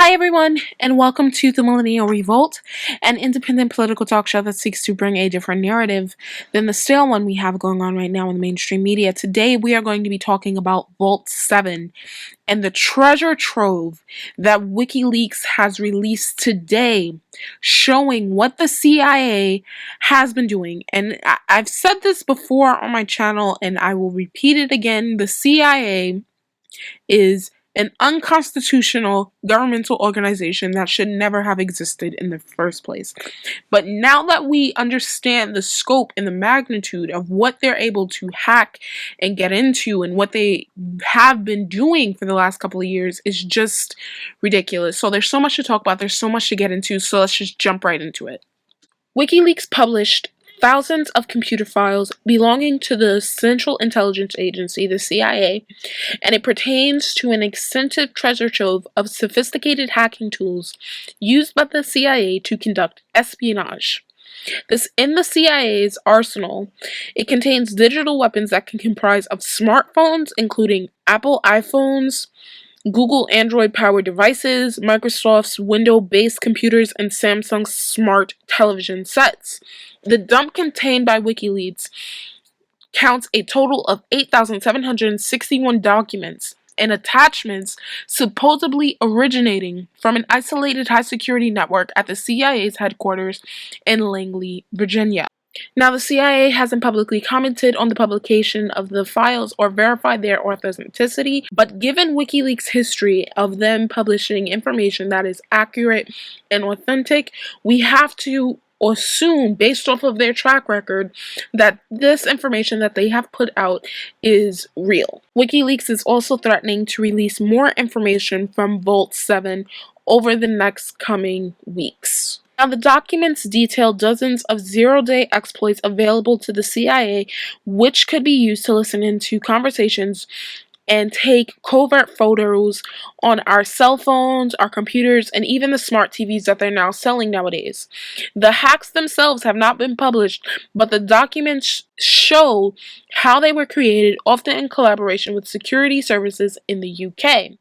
Hi everyone, and welcome to the Millennial Revolt, an independent political talk show that seeks to bring a different narrative than the stale one we have going on right now in the mainstream media. Today we are going to be talking about Vault 7 and the treasure trove that WikiLeaks has released today, showing what the CIA has been doing. And I've said this before on my channel, and I will repeat it again. The CIA is an unconstitutional governmental organization that should never have existed in the first place. But now that we understand the scope and the magnitude of what they're able to hack and get into and what they have been doing for the last couple of years is just ridiculous. So there's so much to talk about, there's so much to get into, so let's just jump right into it. WikiLeaks published thousands of computer files belonging to the Central Intelligence Agency, the CIA, and it pertains to an extensive treasure trove of sophisticated hacking tools used by the CIA to conduct espionage. In the CIA's arsenal, it contains digital weapons that can comprise of smartphones, including Apple iPhones, Google Android-powered devices, Microsoft's Windows-based computers, and Samsung's smart television sets. The dump contained by WikiLeaks counts a total of 8,761 documents and attachments supposedly originating from an isolated high-security network at the CIA's headquarters in Langley, Virginia. Now, the CIA hasn't publicly commented on the publication of the files or verified their authenticity, but given WikiLeaks' history of them publishing information that is accurate and authentic, we have to assume, based off of their track record, that this information that they have put out is real. WikiLeaks is also threatening to release more information from Vault 7 over the next coming weeks. Now, the documents detail dozens of zero-day exploits available to the CIA, which could be used to listen into conversations and take covert photos on our cell phones, our computers, and even the smart TVs that they're now selling nowadays. The hacks themselves have not been published, but the documents show how they were created, often in collaboration with security services in the UK.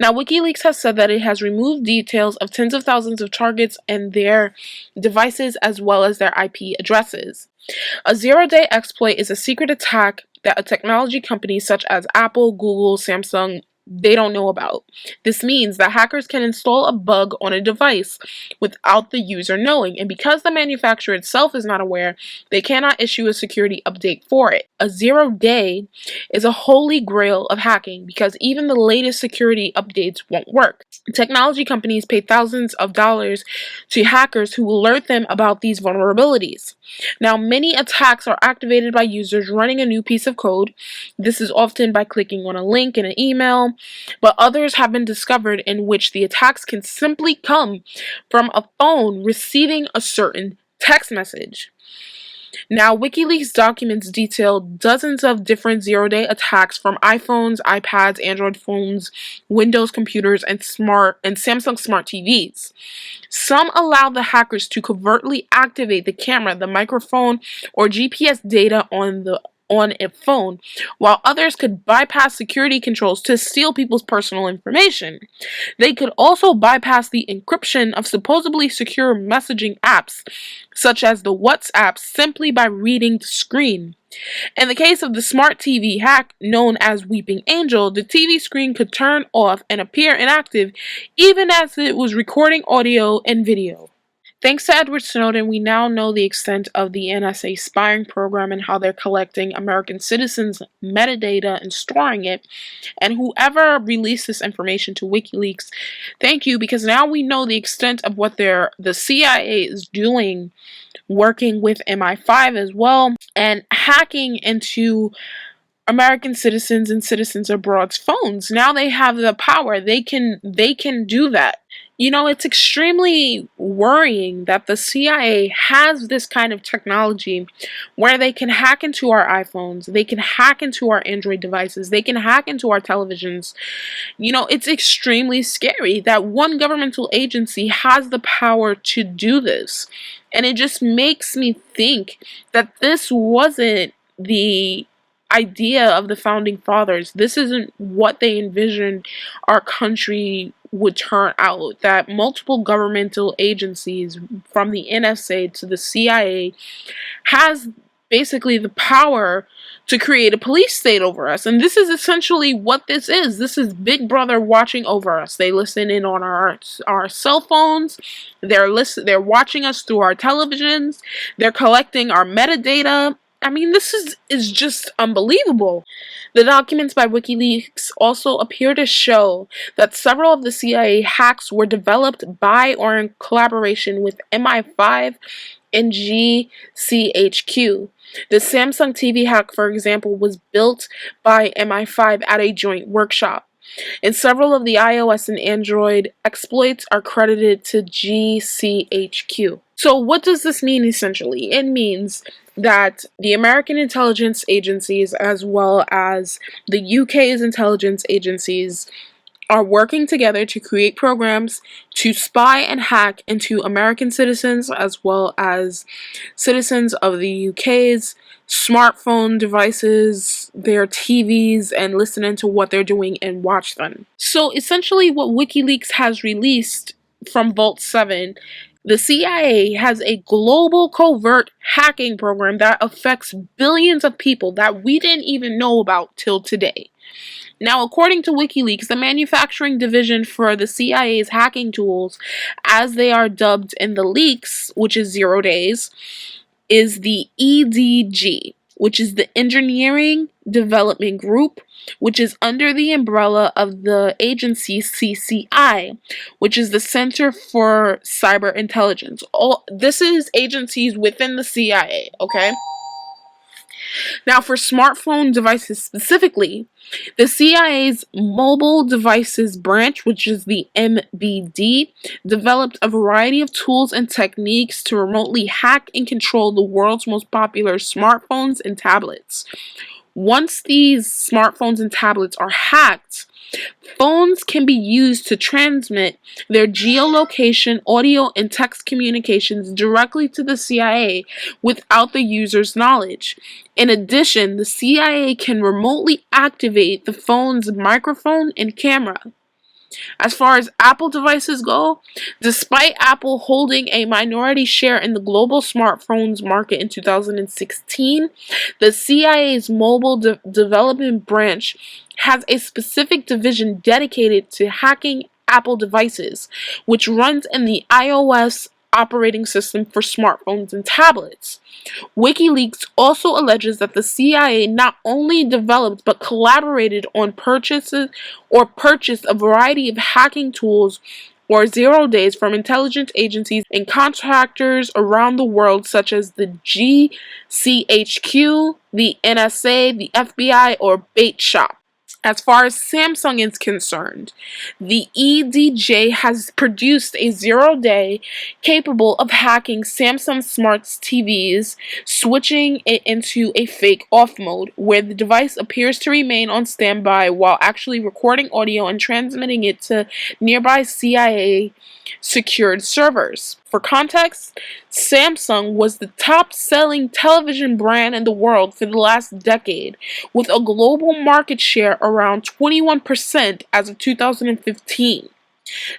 Now, WikiLeaks has said that it has removed details of tens of thousands of targets and their devices, as well as their IP addresses. A zero-day exploit is a secret attack that a technology company such as Apple, Google, Samsung, they don't know about. This means that hackers can install a bug on a device without the user knowing, and because the manufacturer itself is not aware, they cannot issue a security update for it. A zero-day is a holy grail of hacking because even the latest security updates won't work. Technology companies pay thousands of dollars to hackers who alert them about these vulnerabilities. Now, many attacks are activated by users running a new piece of code. This is often by clicking on a link in an email, but others have been discovered in which the attacks can simply come from a phone receiving a certain text message. Now, WikiLeaks documents detail dozens of different zero-day attacks from iPhones, iPads, Android phones, Windows computers, and Samsung smart TVs. Some allow the hackers to covertly activate the camera, the microphone, or GPS data on a phone, while others could bypass security controls to steal people's personal information. They could also bypass the encryption of supposedly secure messaging apps, such as the WhatsApp, simply by reading the screen. In the case of the smart TV hack known as Weeping Angel, the TV screen could turn off and appear inactive even as it was recording audio and video. Thanks to Edward Snowden, we now know the extent of the NSA spying program and how they're collecting American citizens' metadata and storing it. And whoever released this information to WikiLeaks, thank you, because now we know the extent of what the CIA is doing, working with MI5 as well, and hacking into American citizens and citizens abroad's phones. Now they have the power. They can do that. You know, it's extremely worrying that the CIA has this kind of technology where they can hack into our iPhones, they can hack into our Android devices, they can hack into our televisions. You know, it's extremely scary that one governmental agency has the power to do this. And it just makes me think that this wasn't the idea of the founding fathers. This isn't what they envisioned our country would turn out, that multiple governmental agencies, from the NSA to the CIA, has basically the power to create a police state over us. And this is essentially what this is. This is Big Brother watching over us. They listen in on our cell phones. They're watching us through our televisions. They're collecting our metadata. I mean, this is just unbelievable. The documents by WikiLeaks also appear to show that several of the CIA hacks were developed by or in collaboration with MI5 and GCHQ. The Samsung TV hack, for example, was built by MI5 at a joint workshop, and several of the iOS and Android exploits are credited to GCHQ. So what does this mean essentially? It means that the American intelligence agencies as well as the UK's intelligence agencies are working together to create programs to spy and hack into American citizens as well as citizens of the UK's smartphone devices, their TVs, and listen into what they're doing and watch them. So essentially what WikiLeaks has released from Vault 7, the CIA has a global covert hacking program that affects billions of people that we didn't even know about till today. Now, according to WikiLeaks, the manufacturing division for the CIA's hacking tools, as they are dubbed in the leaks, which is 0 days, is the EDG, which is the Engineering Development Group, which is under the umbrella of the agency CCI, which is the Center for Cyber Intelligence. This is agencies within the CIA, okay? Now, for smartphone devices specifically, the CIA's Mobile Devices Branch, which is the MBD, developed a variety of tools and techniques to remotely hack and control the world's most popular smartphones and tablets. Once these smartphones and tablets are hacked, phones can be used to transmit their geolocation, audio, and text communications directly to the CIA without the user's knowledge. In addition, the CIA can remotely activate the phone's microphone and camera. As far as Apple devices go, despite Apple holding a minority share in the global smartphones market in 2016, the CIA's Mobile Development Branch has a specific division dedicated to hacking Apple devices, which runs in the iOS operating system for smartphones and tablets. WikiLeaks also alleges that the CIA not only developed but collaborated on purchased a variety of hacking tools or 0 days from intelligence agencies and contractors around the world such as the GCHQ, the NSA, the FBI, or Bait Shop. As far as Samsung is concerned, the EDJ has produced a 0 day capable of hacking Samsung Smart TVs, switching it into a fake off mode, where the device appears to remain on standby while actually recording audio and transmitting it to nearby CIA secured servers. For context, Samsung was the top-selling television brand in the world for the last decade, with a global market share around 21% as of 2015.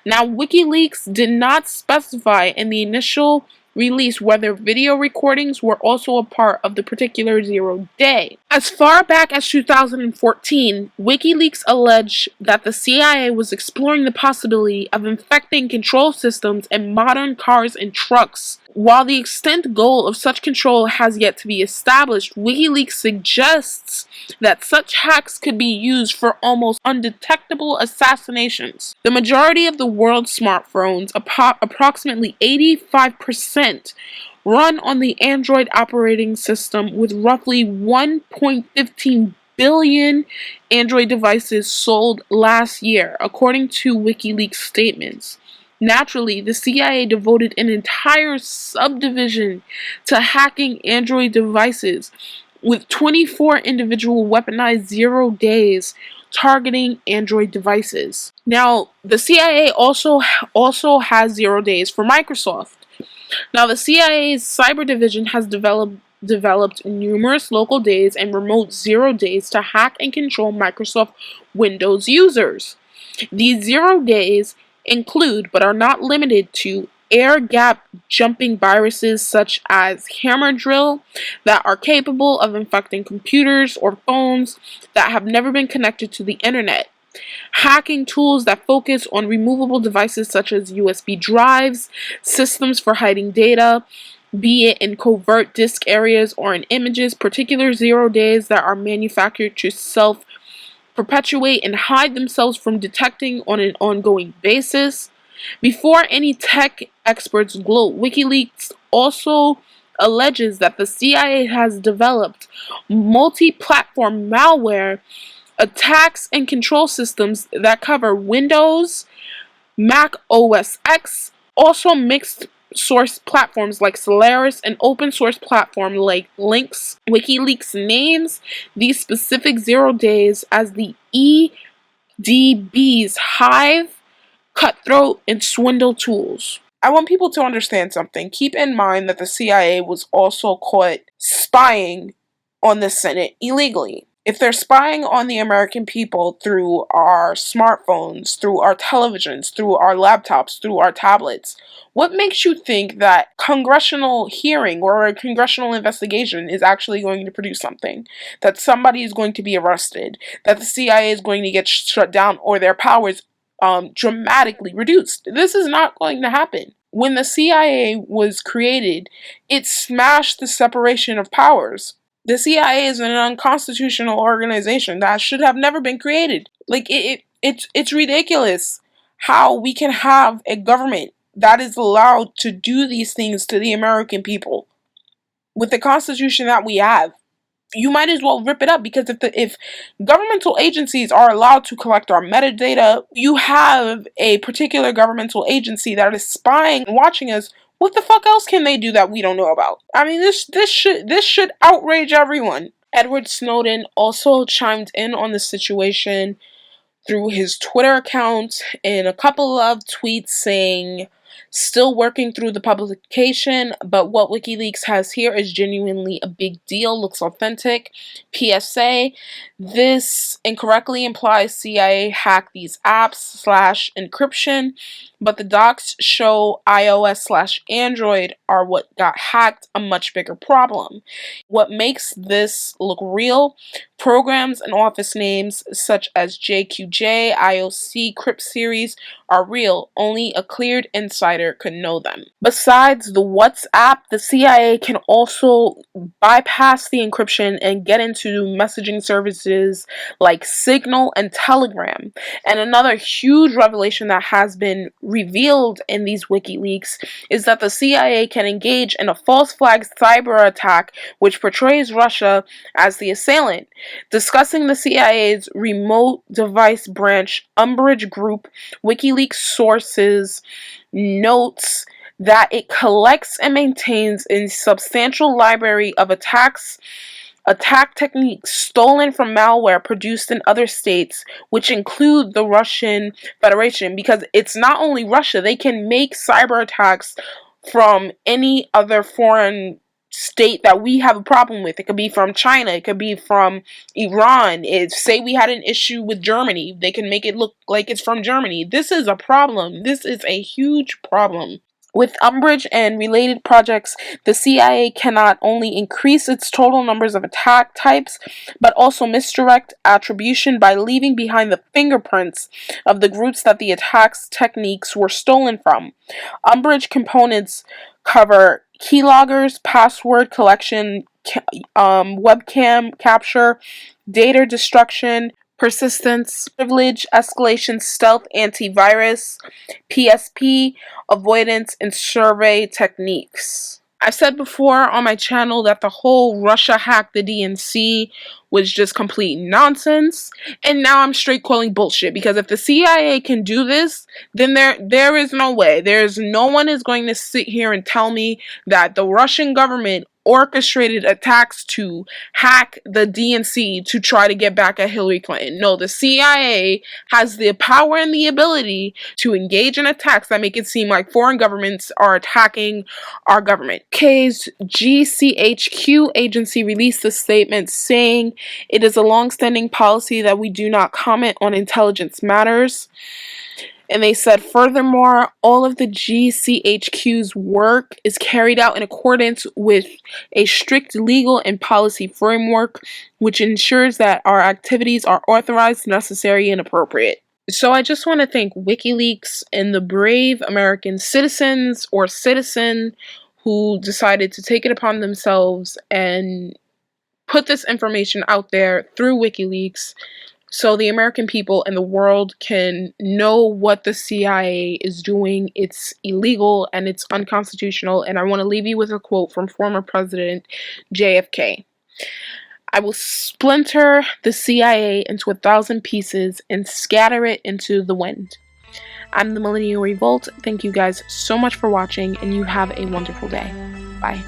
Now, WikiLeaks did not specify in the initial release whether video recordings were also a part of the particular 0 day. As far back as 2014, WikiLeaks alleged that the CIA was exploring the possibility of infecting control systems in modern cars and trucks. While the extent goal of such control has yet to be established, WikiLeaks suggests that such hacks could be used for almost undetectable assassinations. The majority of the world's smartphones, approximately 85%, run on the Android operating system, with roughly 1.15 billion Android devices sold last year, according to WikiLeaks statements. Naturally, the CIA devoted an entire subdivision to hacking Android devices, with 24 individual weaponized 0 days targeting Android devices. Now, the CIA also has 0 days for Microsoft. Now, the CIA's cyber division has developed numerous local days and remote 0 days to hack and control Microsoft Windows users. These 0 days include, but are not limited to, air gap jumping viruses such as hammer drill that are capable of infecting computers or phones that have never been connected to the internet. Hacking tools that focus on removable devices such as USB drives, systems for hiding data, be it in covert disk areas or in images, particular 0 days that are manufactured to self-perpetuate and hide themselves from detecting on an ongoing basis. Before any tech experts gloat, WikiLeaks also alleges that the CIA has developed multi-platform malware attacks and control systems that cover Windows, Mac OS X, also mixed source platforms like Solaris, and open source platform like Lynx. WikiLeaks names these specific 0 days as the EDB's Hive, cutthroat, and swindle tools. I want people to understand something. Keep in mind that the CIA was also caught spying on the Senate illegally. If they're spying on the American people through our smartphones, through our televisions, through our laptops, through our tablets, what makes you think that congressional hearing or a congressional investigation is actually going to produce something? That somebody is going to be arrested, that the CIA is going to get shut down, or their powers dramatically reduced? This is not going to happen. When the CIA was created, it smashed the separation of powers. The CIA is an unconstitutional organization that should have never been created. It's ridiculous how we can have a government that is allowed to do these things to the American people with the constitution that we have. You might as well rip it up, because if governmental agencies are allowed to collect our metadata, you have a particular governmental agency that is spying and watching us. What the fuck else can they do that we don't know about? I mean, this should outrage everyone. Edward Snowden also chimed in on the situation through his Twitter account in a couple of tweets saying, still working through the publication, but what WikiLeaks has here is genuinely a big deal, looks authentic. PSA, this incorrectly implies CIA hacked these apps / encryption, but the docs show iOS / Android are what got hacked, a much bigger problem. What makes this look real? Programs and office names such as JQJ, IOC, Crypt series are real. Only a cleared insider could know them. Besides the WhatsApp, the CIA can also bypass the encryption and get into messaging services like Signal and Telegram. And another huge revelation that has been revealed in these WikiLeaks is that the CIA can engage in a false flag cyber attack which portrays Russia as the assailant. Discussing the CIA's remote device branch, Umbridge Group, WikiLeaks sources notes that it collects and maintains a substantial library of attack techniques stolen from malware produced in other states, which include the Russian Federation, because it's not only Russia, they can make cyber attacks from any other foreign state that we have a problem with. It could be from China, it could be from Iran. Say we had an issue with Germany, they can make it look like it's from Germany. This is a problem. This is a huge problem. With Umbridge and related projects, the CIA can not only increase its total numbers of attack types, but also misdirect attribution by leaving behind the fingerprints of the groups that the attacks techniques were stolen from. Umbridge components cover keyloggers, password collection, webcam capture, data destruction, persistence, privilege, escalation, stealth, antivirus, PSP, avoidance, and survey techniques. I said before on my channel that the whole Russia hacked the DNC was just complete nonsense, and now I'm straight calling bullshit, because if the CIA can do this, then there is no way. No one is going to sit here and tell me that the Russian government orchestrated attacks to hack the DNC to try to get back at Hillary Clinton. No, the CIA has the power and the ability to engage in attacks that make it seem like foreign governments are attacking our government. UK's GCHQ agency released a statement saying it is a long-standing policy that we do not comment on intelligence matters. And they said, furthermore, all of the GCHQ's work is carried out in accordance with a strict legal and policy framework, which ensures that our activities are authorized, necessary, and appropriate. So I just want to thank WikiLeaks and the brave American citizens or citizen who decided to take it upon themselves and put this information out there through WikiLeaks so the American people and the world can know what the CIA is doing. It's illegal and it's unconstitutional. And I want to leave you with a quote from former President JFK. I will splinter the CIA into 1,000 pieces and scatter it into the wind. I'm the Millennial Revolt. Thank you guys so much for watching, and you have a wonderful day. Bye.